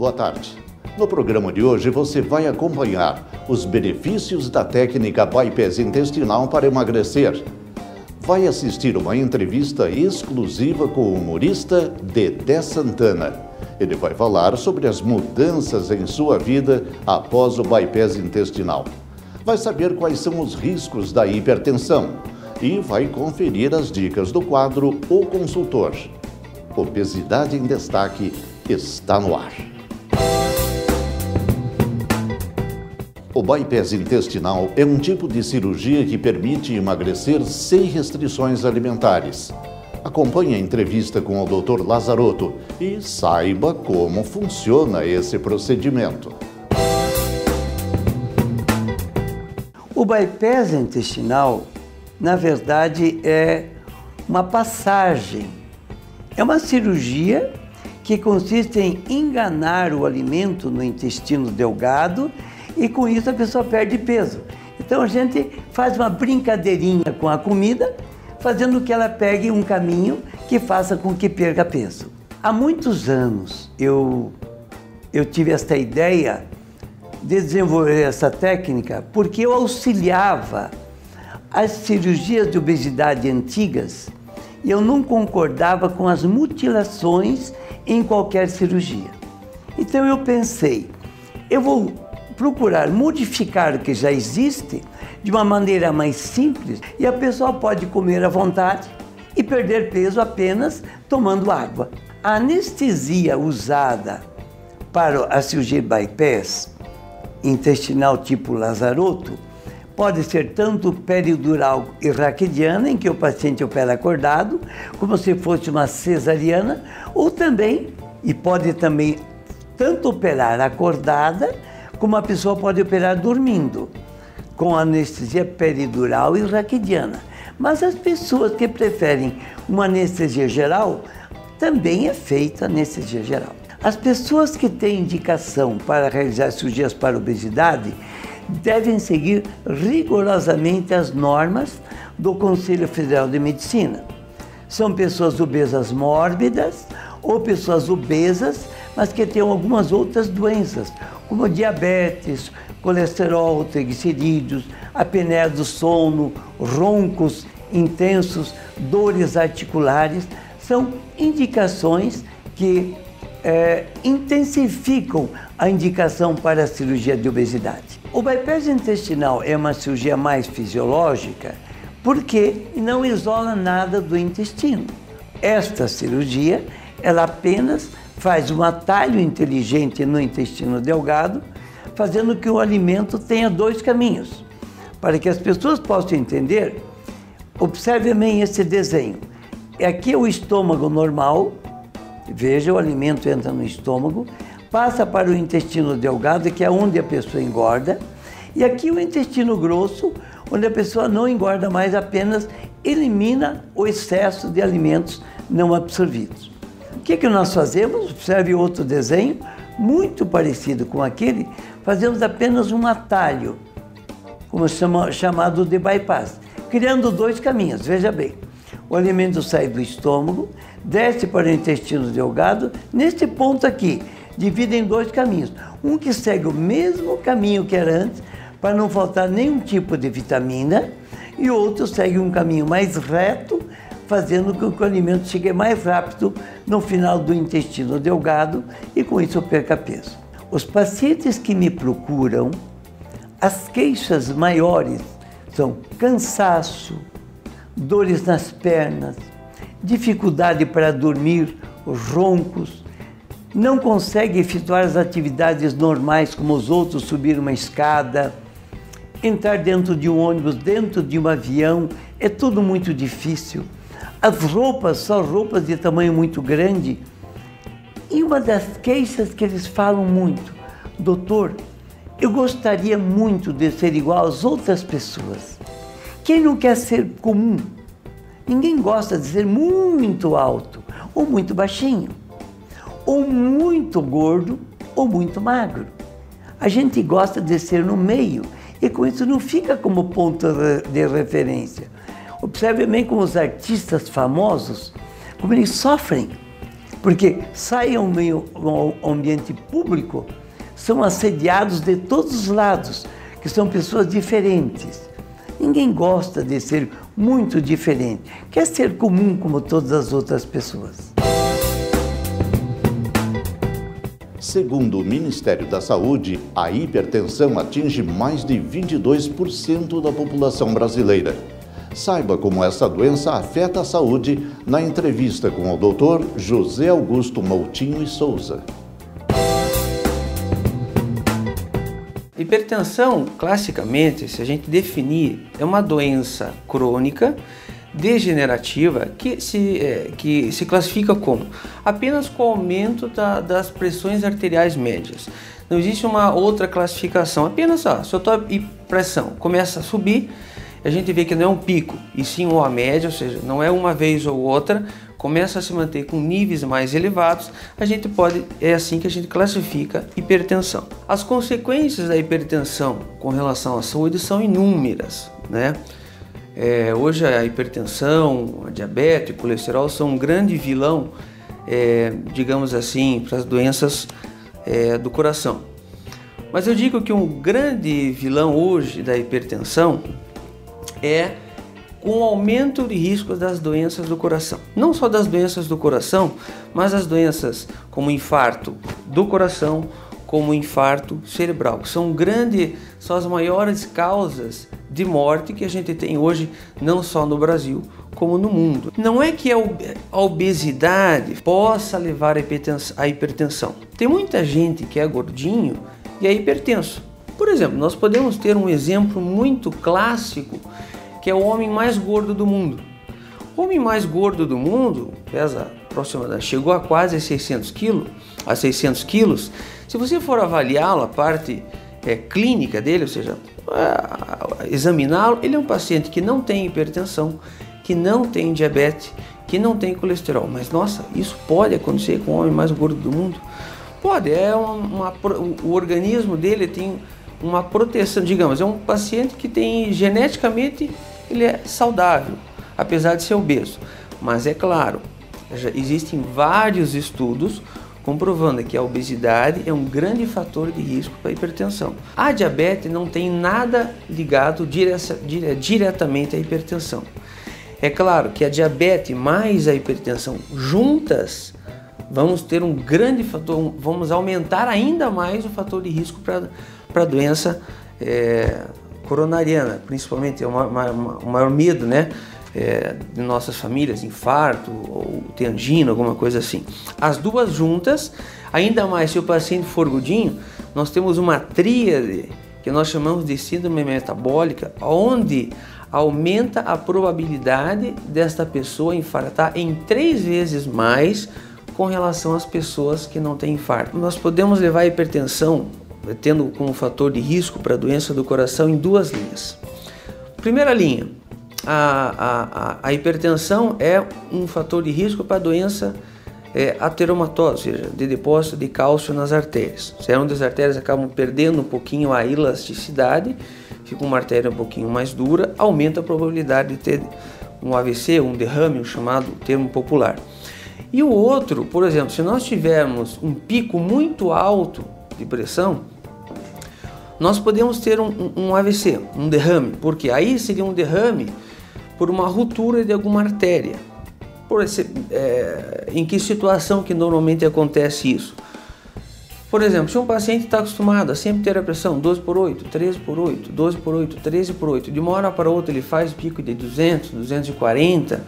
Boa tarde. No programa de hoje você vai acompanhar os benefícios da técnica bypass intestinal para emagrecer. Vai assistir uma entrevista exclusiva com o humorista Dedé Santana. Ele vai falar sobre as mudanças em sua vida após o bypass intestinal. Vai saber quais são os riscos da hipertensão e vai conferir as dicas do quadro O Consultor. Obesidade em Destaque está no ar. O bypass intestinal é um tipo de cirurgia que permite emagrecer sem restrições alimentares. Acompanhe a entrevista com o Dr. Lazarotto e saiba como funciona esse procedimento. O bypass intestinal, na verdade, é uma passagem. É uma cirurgia que consiste em enganar o alimento no intestino delgado e com isso a pessoa perde peso. Então a gente faz uma brincadeirinha com a comida, fazendo que ela pegue um caminho que faça com que perca peso. Há muitos anos eu tive esta ideia de desenvolver essa técnica porque eu auxiliava as cirurgias de obesidade antigas e eu não concordava com as mutilações em qualquer cirurgia. Então eu pensei, eu vou procurar modificar o que já existe de uma maneira mais simples e a pessoa pode comer à vontade e perder peso apenas tomando água. A anestesia usada para a cirurgia bypass intestinal tipo Lazarotto pode ser tanto peridural e raquidiana, em que o paciente opera acordado, como se fosse uma cesariana, ou também, e pode também tanto operar acordada, como a pessoa pode operar dormindo, com anestesia peridural e raquidiana. Mas as pessoas que preferem uma anestesia geral, também é feita anestesia geral. As pessoas que têm indicação para realizar cirurgias para obesidade devem seguir rigorosamente as normas do Conselho Federal de Medicina. São pessoas obesas mórbidas ou pessoas obesas, mas que têm algumas outras doenças, como diabetes, colesterol, triglicerídeos, apneia do sono, roncos intensos, dores articulares. São indicações que intensificam a indicação para a cirurgia de obesidade. O bypass intestinal é uma cirurgia mais fisiológica porque não isola nada do intestino. Esta cirurgia, ela apenas faz um atalho inteligente no intestino delgado, fazendo que o alimento tenha dois caminhos. Para que as pessoas possam entender, observe bem esse desenho. Aqui é o estômago normal, veja, o alimento entra no estômago, passa para o intestino delgado, que é onde a pessoa engorda, e aqui o intestino grosso, onde a pessoa não engorda mais, apenas elimina o excesso de alimentos não absorvidos. O que nós fazemos? Observe outro desenho, muito parecido com aquele, fazemos apenas um atalho, como chamado de bypass, criando dois caminhos, veja bem. O alimento sai do estômago, desce para o intestino delgado, neste ponto aqui, divide em dois caminhos. Um que segue o mesmo caminho que era antes, para não faltar nenhum tipo de vitamina, e outro segue um caminho mais reto, fazendo com que o alimento chegue mais rápido no final do intestino delgado e com isso perca peso. Os pacientes que me procuram, as queixas maiores são cansaço, dores nas pernas, dificuldade para dormir, roncos, não consegue efetuar as atividades normais como os outros, subir uma escada, entrar dentro de um ônibus, dentro de um avião, é tudo muito difícil. As roupas são roupas de tamanho muito grande. E uma das queixas que eles falam muito, doutor, eu gostaria muito de ser igual às outras pessoas. Quem não quer ser comum? Ninguém gosta de ser muito alto, ou muito baixinho, ou muito gordo, ou muito magro. A gente gosta de ser no meio, e com isso não fica como ponto de referência. Observe bem como os artistas famosos, como eles sofrem Porque saem ao ambiente público, são assediados de todos os lados, que são pessoas diferentes. Ninguém gosta de ser muito diferente, quer ser comum como todas as outras pessoas. Segundo o Ministério da Saúde, a hipertensão atinge mais de 22% da população brasileira. Saiba como essa doença afeta a saúde na entrevista com o Dr. José Augusto Moutinho e Souza. Hipertensão, classicamente, se a gente definir, é uma doença crônica, degenerativa, que se classifica como apenas com o aumento das pressões arteriais médias. Não existe uma outra classificação, apenas se a tua pressão começa a subir, a gente vê que não é um pico, e sim uma média, ou seja, não é uma vez ou outra, começa a se manter com níveis mais elevados, é assim que a gente classifica hipertensão. As consequências da hipertensão com relação à saúde são inúmeras, né? Hoje a hipertensão, a diabetes, o colesterol são um grande vilão, digamos assim, para as doenças do coração. Mas eu digo que um grande vilão hoje da hipertensão é com o aumento de risco das doenças do coração. Não só das doenças do coração, mas as doenças como infarto do coração, como infarto cerebral, que são as maiores causas de morte que a gente tem hoje, não só no Brasil, como no mundo. Não é que a obesidade possa levar à hipertensão. Tem muita gente que é gordinho e é hipertenso. Por exemplo, nós podemos ter um exemplo muito clássico, que é o homem mais gordo do mundo. O homem mais gordo do mundo pesa aproximadamente, chegou a quase 600 quilos. Se você for avaliá-lo, a parte clínica dele, ou seja, examiná-lo, ele é um paciente que não tem hipertensão, que não tem diabetes, que não tem colesterol. Mas nossa, isso pode acontecer com o homem mais gordo do mundo? Pode, o organismo dele tem uma proteção, digamos, é um paciente que tem geneticamente, ele é saudável, apesar de ser obeso. Mas é claro, já existem vários estudos comprovando que a obesidade é um grande fator de risco para a hipertensão. A diabetes não tem nada ligado diretamente à hipertensão. É claro que a diabetes mais a hipertensão juntas, vamos ter um grande fator, vamos aumentar ainda mais o fator de risco para a doença coronariana, principalmente é o maior medo, né, de nossas famílias, infarto ou ter angina, alguma coisa assim. As duas juntas, ainda mais se o paciente for gordinho, nós temos uma tríade que nós chamamos de síndrome metabólica, onde aumenta a probabilidade desta pessoa infartar em 3 vezes mais com relação às pessoas que não têm infarto. Nós podemos levar a hipertensão, tendo como fator de risco para a doença do coração, em 2 linhas. Primeira linha, a hipertensão é um fator de risco para a doença ateromatosa, ou seja, de depósito de cálcio nas artérias. Onde as artérias acabam perdendo um pouquinho a elasticidade, fica uma artéria um pouquinho mais dura, aumenta a probabilidade de ter um AVC, um derrame, o chamado termo popular. E o outro, por exemplo, se nós tivermos um pico muito alto de pressão, nós podemos ter um AVC, um derrame, porque aí seria um derrame por uma ruptura de alguma artéria. Em que situação que normalmente acontece isso? Por exemplo, se um paciente está acostumado a sempre ter a pressão 12/8, 13/8, 12/8, 13/8, de uma hora para outra ele faz pico de 200, 240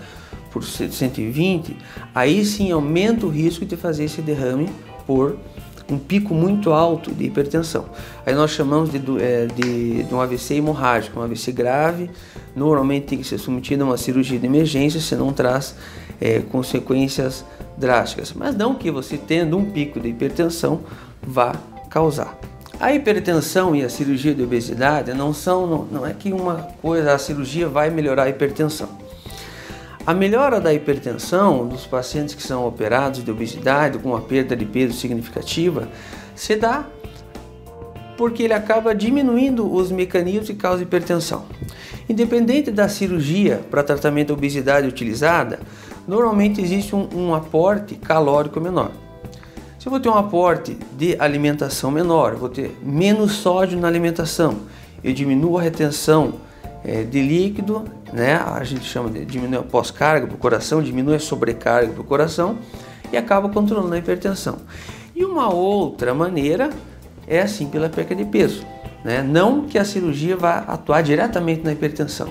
por 120, aí sim aumenta o risco de fazer esse derrame por um pico muito alto de hipertensão. Aí nós chamamos de um AVC hemorrágico, um AVC grave, normalmente tem que ser submetido a uma cirurgia de emergência, senão traz consequências drásticas. Mas não que você tendo um pico de hipertensão vá causar. A hipertensão e a cirurgia de obesidade não é que uma coisa, a cirurgia vai melhorar a hipertensão. A melhora da hipertensão dos pacientes que são operados de obesidade com uma perda de peso significativa se dá porque ele acaba diminuindo os mecanismos que causam hipertensão. Independente da cirurgia para tratamento da obesidade utilizada, normalmente existe um aporte calórico menor. Se eu vou ter um aporte de alimentação menor, eu vou ter menos sódio na alimentação, eu diminuo a retenção de líquido, né? A gente chama de diminuir a pós-carga para o coração, diminui a sobrecarga para o coração e acaba controlando a hipertensão. E uma outra maneira é assim pela perda de peso, né? Não que a cirurgia vá atuar diretamente na hipertensão,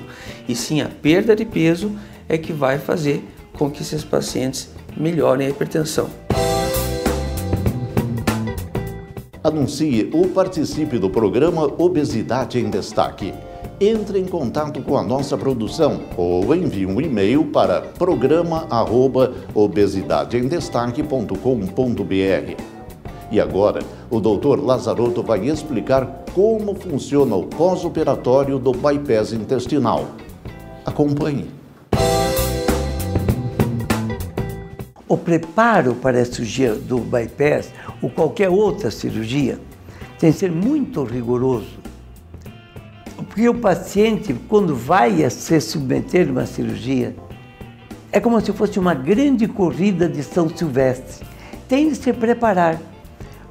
e sim a perda de peso é que vai fazer com que esses pacientes melhorem a hipertensão. Anuncie ou participe do programa Obesidade em Destaque. Entre em contato com a nossa produção ou envie um e-mail para programa@obesidadeemdestaque.com.br. E agora, o Dr. Lazarotto vai explicar como funciona o pós-operatório do bypass intestinal. Acompanhe. O preparo para a cirurgia do bypass ou qualquer outra cirurgia tem que ser muito rigoroso. Porque o paciente, quando vai se submeter a uma cirurgia, é como se fosse uma grande corrida de São Silvestre. Tem de se preparar,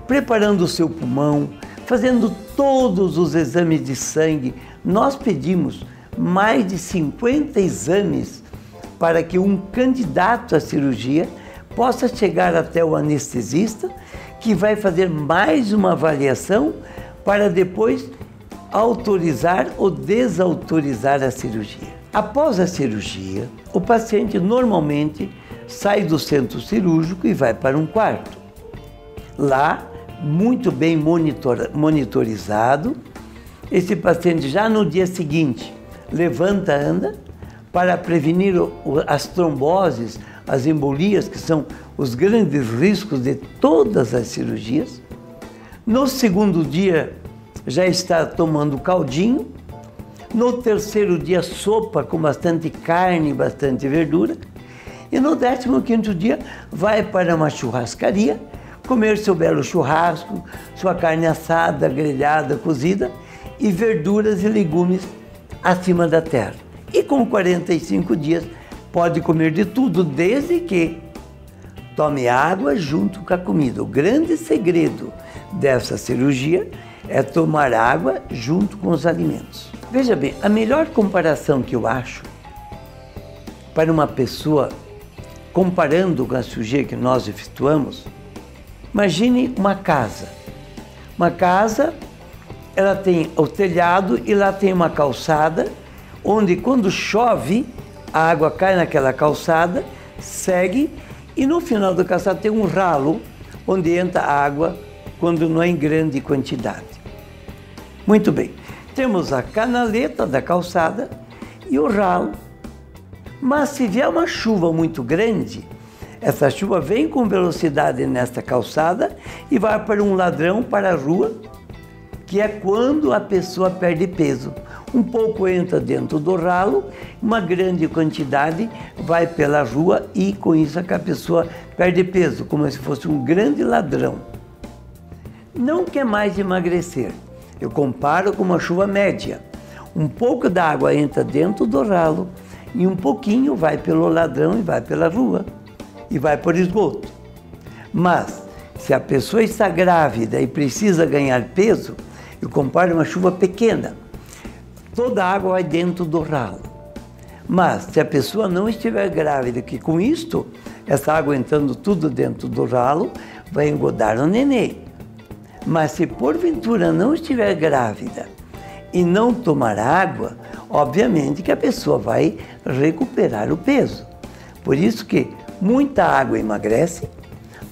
preparando o seu pulmão, fazendo todos os exames de sangue. Nós pedimos mais de 50 exames para que um candidato à cirurgia possa chegar até o anestesista, que vai fazer mais uma avaliação para depois autorizar ou desautorizar a cirurgia. Após a cirurgia, o paciente normalmente sai do centro cirúrgico e vai para um quarto. Lá, muito bem monitorizado, esse paciente já no dia seguinte levanta, anda, para prevenir as tromboses, as embolias, que são os grandes riscos de todas as cirurgias. No segundo dia, já está tomando caldinho. No terceiro dia, sopa com bastante carne, bastante verdura. E no 15º dia, vai para uma churrascaria, comer seu belo churrasco, sua carne assada, grelhada, cozida e verduras e legumes acima da terra. E com 45 dias, pode comer de tudo, desde que tome água junto com a comida. O grande segredo dessa cirurgia é tomar água junto com os alimentos. Veja bem, a melhor comparação que eu acho para uma pessoa, comparando com a cirurgia que nós efetuamos, imagine uma casa. Uma casa, ela tem o telhado e lá tem uma calçada, onde quando chove, a água cai naquela calçada, segue, e no final da calçada tem um ralo, onde entra água quando não é em grande quantidade. Muito bem, temos a canaleta da calçada e o ralo. Mas se vier uma chuva muito grande, essa chuva vem com velocidade nesta calçada e vai para um ladrão, para a rua, que é quando a pessoa perde peso. Um pouco entra dentro do ralo, uma grande quantidade vai pela rua e com isso a pessoa perde peso, como se fosse um grande ladrão. Não quer mais emagrecer. Eu comparo com uma chuva média. Um pouco da água entra dentro do ralo e um pouquinho vai pelo ladrão e vai pela rua e vai por esgoto. Mas se a pessoa está grávida e precisa ganhar peso, eu comparo uma chuva pequena. Toda a água vai dentro do ralo. Mas se a pessoa não estiver grávida, que com isto, essa água entrando tudo dentro do ralo, vai engodar o nenê. Mas se porventura não estiver grávida e não tomar água, obviamente que a pessoa vai recuperar o peso. Por isso que muita água emagrece,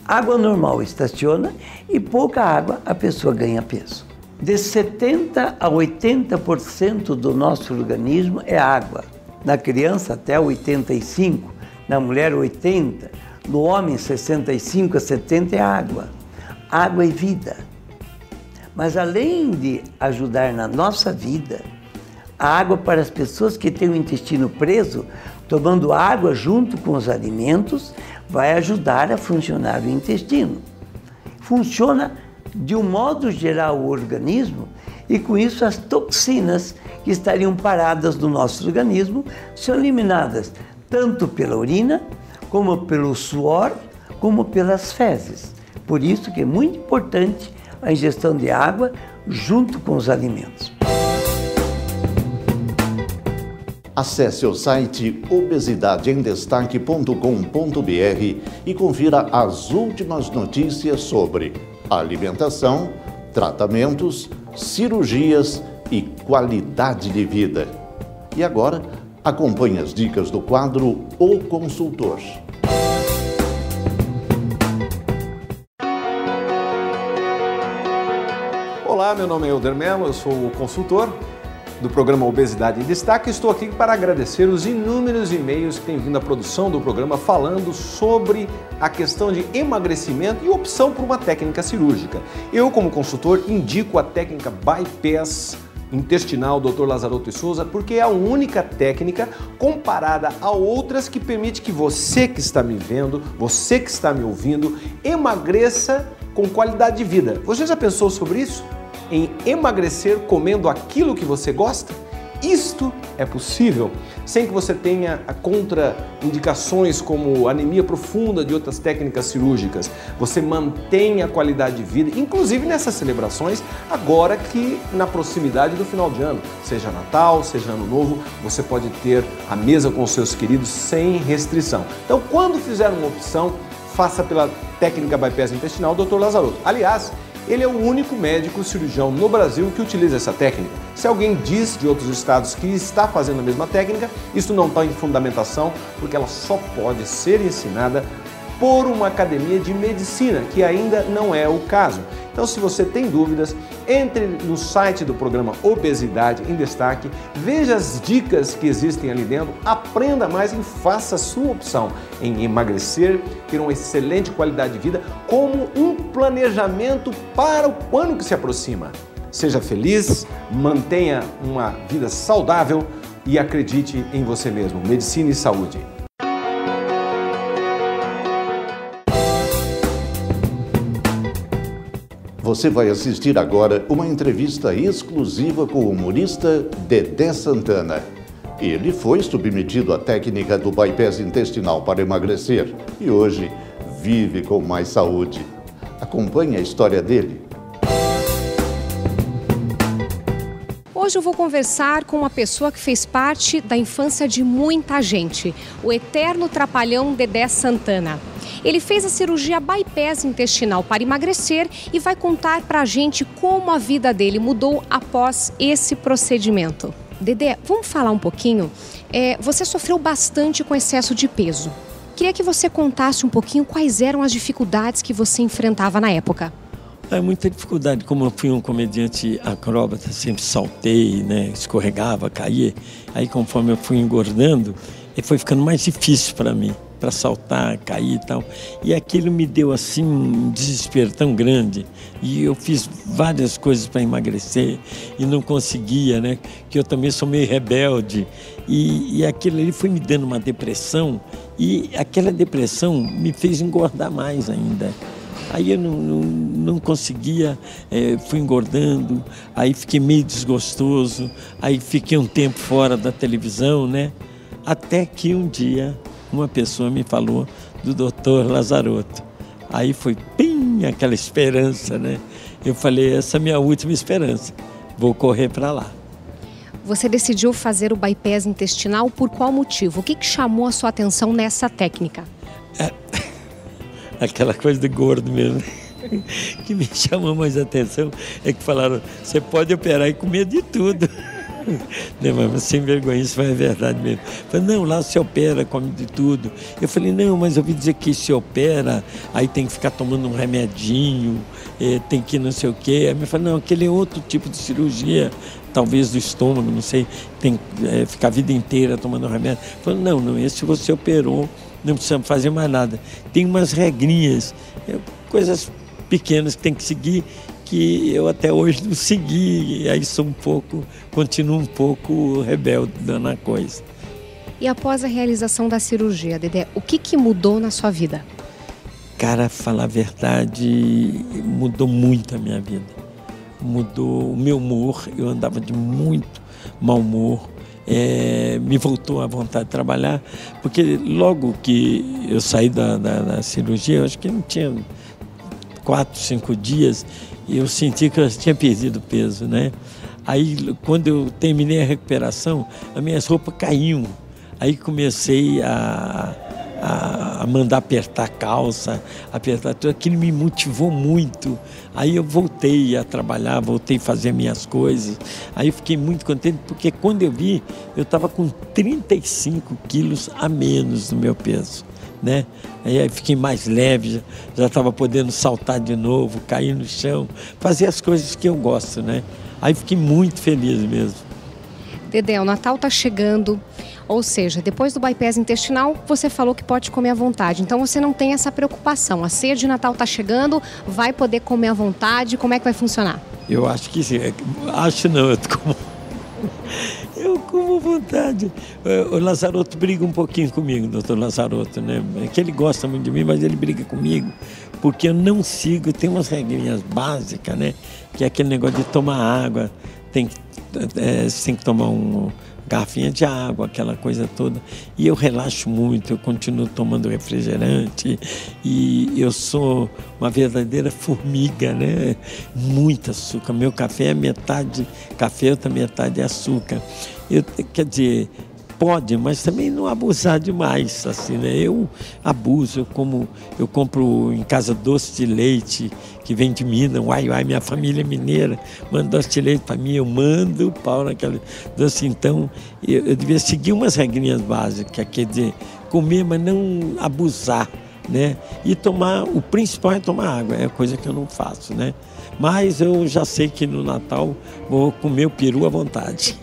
água normal estaciona e pouca água a pessoa ganha peso. De 70% a 80% do nosso organismo é água. Na criança até 85%, na mulher 80%, no homem 65% a 70% é água. Água é vida. Mas além de ajudar na nossa vida, a água para as pessoas que têm o intestino preso, tomando água junto com os alimentos, vai ajudar a funcionar o intestino. Funciona de um modo geral o organismo e com isso as toxinas que estariam paradas no nosso organismo são eliminadas tanto pela urina como pelo suor, como pelas fezes. Por isso que é muito importante a ingestão de água junto com os alimentos. Acesse o site obesidadeemdestaque.com.br e confira as últimas notícias sobre alimentação, tratamentos, cirurgias e qualidade de vida. E agora, acompanhe as dicas do quadro O Consultor. Olá, meu nome é Helder Mello, eu sou o consultor do programa Obesidade em Destaque. Estou aqui para agradecer os inúmeros e-mails que têm vindo à produção do programa falando sobre a questão de emagrecimento e opção por uma técnica cirúrgica. Eu, como consultor, indico a técnica Bypass intestinal Dr. Lazaroto e Souza, porque é a única técnica comparada a outras que permite que você que está me vendo, você que está me ouvindo, emagreça com qualidade de vida. Você já pensou sobre isso? Em emagrecer comendo aquilo que você gosta? Isto é possível sem que você tenha contraindicações como anemia profunda de outras técnicas cirúrgicas. Você mantém a qualidade de vida, inclusive nessas celebrações, agora que na proximidade do final de ano, seja Natal, seja Ano Novo, você pode ter a mesa com os seus queridos sem restrição. Então, quando fizer uma opção, faça pela técnica Bypass intestinal Dr. Lazaroto. Aliás, ele é o único médico cirurgião no Brasil que utiliza essa técnica. Se alguém diz de outros estados que está fazendo a mesma técnica, isso não está em fundamentação, porque ela só pode ser ensinada por uma academia de medicina, que ainda não é o caso. Então, se você tem dúvidas, entre no site do programa Obesidade em Destaque, veja as dicas que existem ali dentro, aprenda mais e faça a sua opção em emagrecer, ter uma excelente qualidade de vida, como um planejamento para o ano que se aproxima. Seja feliz, mantenha uma vida saudável e acredite em você mesmo. Medicina e saúde. Você vai assistir agora uma entrevista exclusiva com o humorista Dedé Santana. Ele foi submetido à técnica do bypass intestinal para emagrecer e hoje vive com mais saúde. Acompanhe a história dele. Hoje eu vou conversar com uma pessoa que fez parte da infância de muita gente, o eterno trapalhão Dedé Santana. Ele fez a cirurgia bypass intestinal para emagrecer e vai contar pra gente como a vida dele mudou após esse procedimento. Dedé, vamos falar um pouquinho? Você sofreu bastante com excesso de peso. Queria que você contasse um pouquinho quais eram as dificuldades que você enfrentava na época. Muita dificuldade, como eu fui um comediante acróbata, sempre saltei, né, escorregava, caía. Aí conforme eu fui engordando, foi ficando mais difícil para mim, para saltar, cair e tal. E aquilo me deu assim um desespero tão grande. E eu fiz várias coisas para emagrecer e não conseguia, né? Que eu também sou meio rebelde. E aquilo ali foi me dando uma depressão. E aquela depressão me fez engordar mais ainda. Aí eu não conseguia, fui engordando, aí fiquei meio desgostoso, aí fiquei um tempo fora da televisão, né? Até que um dia uma pessoa me falou do Dr. Lazaroto. Aí foi, pim, aquela esperança, né? Eu falei, essa é a minha última esperança, vou correr para lá. Você decidiu fazer o bypass intestinal por qual motivo? O que chamou a sua atenção nessa técnica? Aquela coisa de gordo mesmo. Que me chamou mais atenção é que falaram, você pode operar e comer de tudo. Não, mas sem vergonha, isso é verdade mesmo. Eu falei, não, lá se opera, come de tudo. Eu falei, não, mas eu ouvi dizer que se opera, aí tem que ficar tomando um remedinho, tem que não sei o quê. Aí me falou, não, aquele é outro tipo de cirurgia, talvez do estômago, não sei, tem que ficar a vida inteira tomando remédio. Eu falei, não, esse você operou, não precisa fazer mais nada. Tem umas regrinhas, coisas pequenas que tem que seguir, que eu até hoje não segui, e aí continuo um pouco rebelde na coisa. E após a realização da cirurgia, Dedé, o que mudou na sua vida? Cara, falar a verdade, mudou muito a minha vida. Mudou o meu humor, eu andava de muito mau humor, me voltou a vontade de trabalhar, porque logo que eu saí da cirurgia, eu acho que não tinha 4, 5 dias, eu senti que eu tinha perdido peso, né? Aí, quando eu terminei a recuperação, as minhas roupas caíam. Aí comecei a mandar apertar a calça, apertar tudo. Aquilo me motivou muito. Aí eu voltei a trabalhar, voltei a fazer minhas coisas. Aí eu fiquei muito contente, porque quando eu vi, eu estava com 35 quilos a menos no meu peso, né? Aí fiquei mais leve, já estava podendo saltar de novo, cair no chão, fazer as coisas que eu gosto, né? Aí fiquei muito feliz mesmo. Dedé, o Natal está chegando, ou seja, depois do bypass intestinal, você falou que pode comer à vontade. Então você não tem essa preocupação. A ceia de Natal está chegando, vai poder comer à vontade. Como é que vai funcionar? Eu acho que sim. Acho não, eu como à vontade. O Lazaroto briga um pouquinho comigo, doutor Lazaroto, né? É que ele gosta muito de mim, mas ele briga comigo porque eu não sigo, tem umas regrinhas básicas, né? Que é aquele negócio de tomar água, você tem que tomar uma garrafinha de água, aquela coisa toda. E eu relaxo muito, eu continuo tomando refrigerante e eu sou uma verdadeira formiga, né? Muito açúcar. Meu café é metade café, outra metade é açúcar. Quer dizer, pode, mas também não abusar demais, assim, né? Eu abuso, eu compro em casa doce de leite, que vem de Minas, minha família é mineira, manda doce de leite para mim, eu mando o pau naquela doce. Então, eu devia seguir umas regrinhas básicas, quer dizer, comer, mas não abusar, né? E o principal é tomar água, é coisa que eu não faço, né? Mas eu já sei que no Natal vou comer o peru à vontade.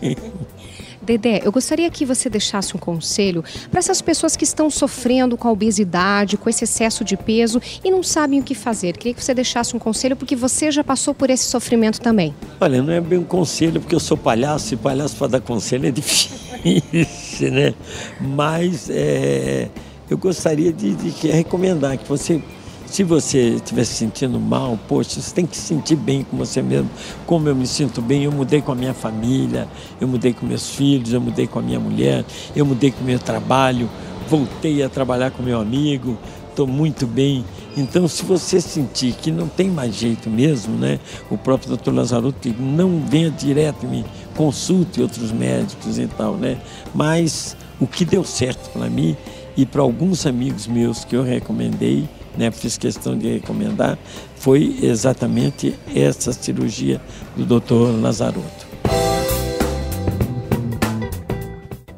Dedé, eu gostaria que você deixasse um conselho para essas pessoas que estão sofrendo com a obesidade, com esse excesso de peso e não sabem o que fazer. Queria que você deixasse um conselho, porque você já passou por esse sofrimento também. Olha, não é bem um conselho, porque eu sou palhaço, e palhaço para dar conselho é difícil, né? Mas eu gostaria de recomendar que você... Se você estiver se sentindo mal, poxa, você tem que se sentir bem com você mesmo. Como eu me sinto bem, eu mudei com a minha família, eu mudei com meus filhos, eu mudei com a minha mulher, eu mudei com o meu trabalho, voltei a trabalhar com meu amigo, estou muito bem. Então, se você sentir que não tem mais jeito mesmo, né? O próprio doutor Lazaroto, não venha direto e me consulte outros médicos e tal, né? Mas o que deu certo para mim e para alguns amigos meus que eu recomendei, né, fiz questão de recomendar, foi exatamente essa cirurgia do Dr. Lazaroto.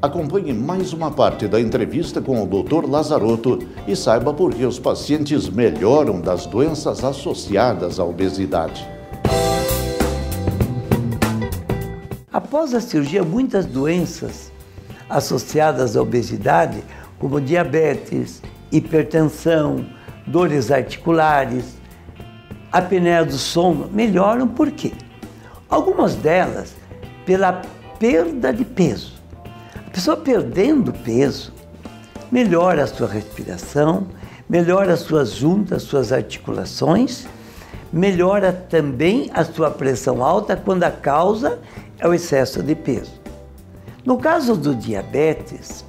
Acompanhe mais uma parte da entrevista com o Dr. Lazaroto e saiba por que os pacientes melhoram das doenças associadas à obesidade. Após a cirurgia, muitas doenças associadas à obesidade, como diabetes, hipertensão, dores articulares, apneia do sono, melhoram por quê? Algumas delas pela perda de peso. A pessoa perdendo peso melhora a sua respiração, melhora as suas juntas, suas articulações, melhora também a sua pressão alta quando a causa é o excesso de peso. No caso do diabetes,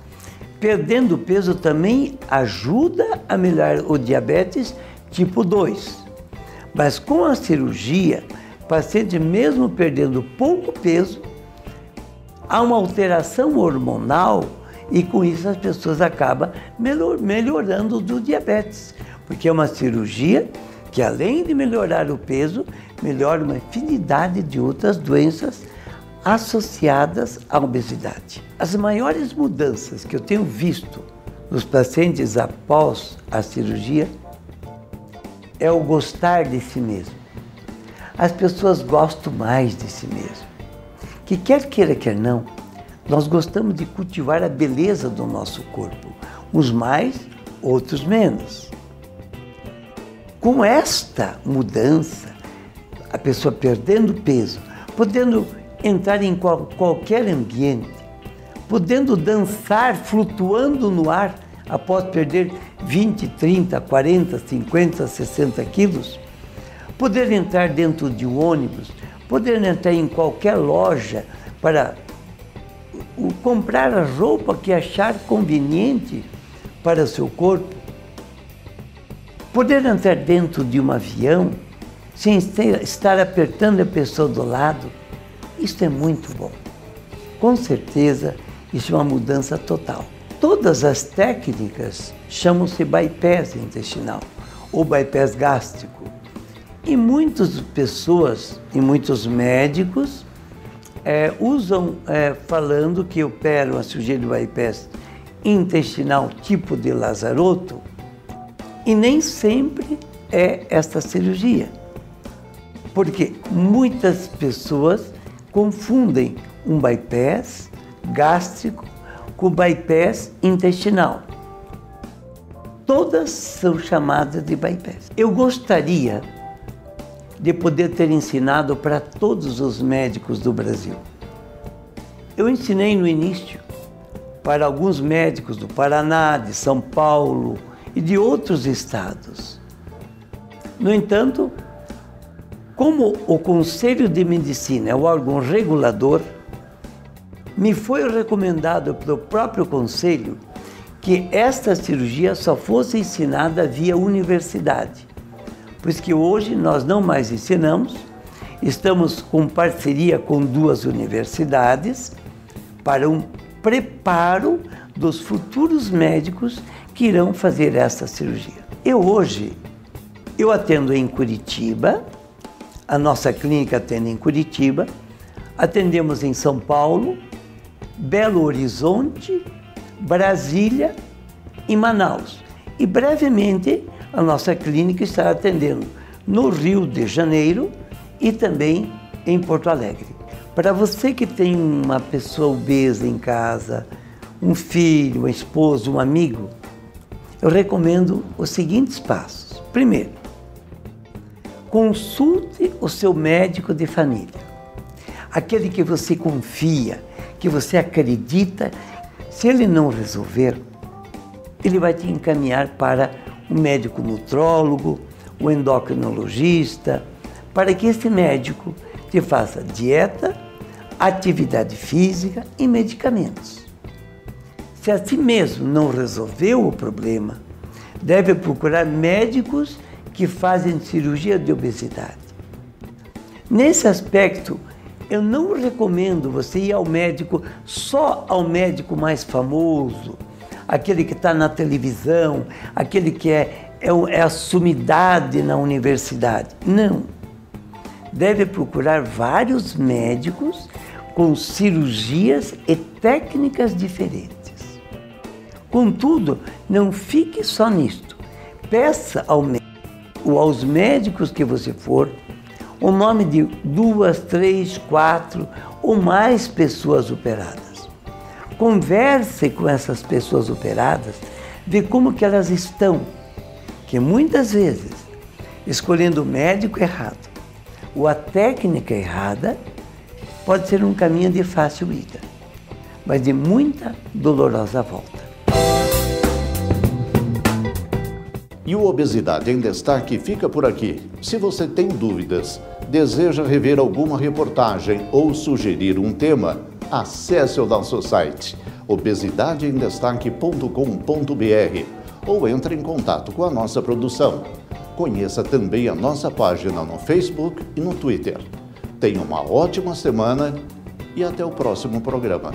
perdendo peso também ajuda a melhorar o diabetes tipo 2. Mas com a cirurgia, o paciente mesmo perdendo pouco peso, há uma alteração hormonal e com isso as pessoas acabam melhorando do diabetes. Porque é uma cirurgia que além de melhorar o peso, melhora uma infinidade de outras doenças associadas à obesidade. As maiores mudanças que eu tenho visto nos pacientes após a cirurgia é o gostar de si mesmo. As pessoas gostam mais de si mesmo. Que quer queira, quer não, nós gostamos de cultivar a beleza do nosso corpo. Uns mais, outros menos. Com esta mudança, a pessoa perdendo peso, podendo entrar em qualquer ambiente, podendo dançar, flutuando no ar após perder 20, 30, 40, 50, 60 quilos, poder entrar dentro de um ônibus, poder entrar em qualquer loja para comprar a roupa que achar conveniente para o seu corpo, poder entrar dentro de um avião sem estar apertando a pessoa do lado, isso é muito bom. Com certeza, isso é uma mudança total. Todas as técnicas chamam-se bypass intestinal ou bypass gástrico. E muitas pessoas e muitos médicos usam falando que operam a cirurgia de bypass intestinal tipo de Lazaroto, e nem sempre é esta cirurgia, porque muitas pessoas confundem um bypass gástrico com bypass intestinal. Todas são chamadas de bypass. Eu gostaria de poder ter ensinado para todos os médicos do Brasil. Eu ensinei no início para alguns médicos do Paraná, de São Paulo e de outros estados. No entanto, como o Conselho de Medicina é o órgão regulador, me foi recomendado pelo próprio Conselho que esta cirurgia só fosse ensinada via universidade. Por isso que hoje nós não mais ensinamos, estamos com parceria com 2 universidades para um preparo dos futuros médicos que irão fazer esta cirurgia. Eu atendo em Curitiba, a nossa clínica atende em Curitiba, atendemos em São Paulo, Belo Horizonte, Brasília e Manaus. E brevemente a nossa clínica estará atendendo no Rio de Janeiro e também em Porto Alegre. Para você que tem uma pessoa obesa em casa, um filho, uma esposa, um amigo, eu recomendo os seguintes passos. Primeiro, consulte o seu médico de família, aquele que você confia, que você acredita. Se ele não resolver, ele vai te encaminhar para o médico nutrólogo, o endocrinologista, para que esse médico te faça dieta, atividade física e medicamentos. Se assim mesmo não resolveu o problema, deve procurar médicos que fazem cirurgia de obesidade. Nesse aspecto, eu não recomendo você ir ao médico, só ao médico mais famoso, aquele que está na televisão, aquele que é a sumidade na universidade. Não. Deve procurar vários médicos com cirurgias e técnicas diferentes. Contudo, não fique só nisto. Peça ao médico ou aos médicos que você for o nome de 2, 3, 4 ou mais pessoas operadas. Converse com essas pessoas operadas, vê como que elas estão, que muitas vezes, escolhendo o médico errado ou a técnica errada, pode ser um caminho de fácil ida, mas de muita dolorosa volta. E o Obesidade em Destaque fica por aqui. Se você tem dúvidas, deseja rever alguma reportagem ou sugerir um tema, acesse o nosso site obesidadeemdestaque.com.br ou entre em contato com a nossa produção. Conheça também a nossa página no Facebook e no Twitter. Tenha uma ótima semana e até o próximo programa.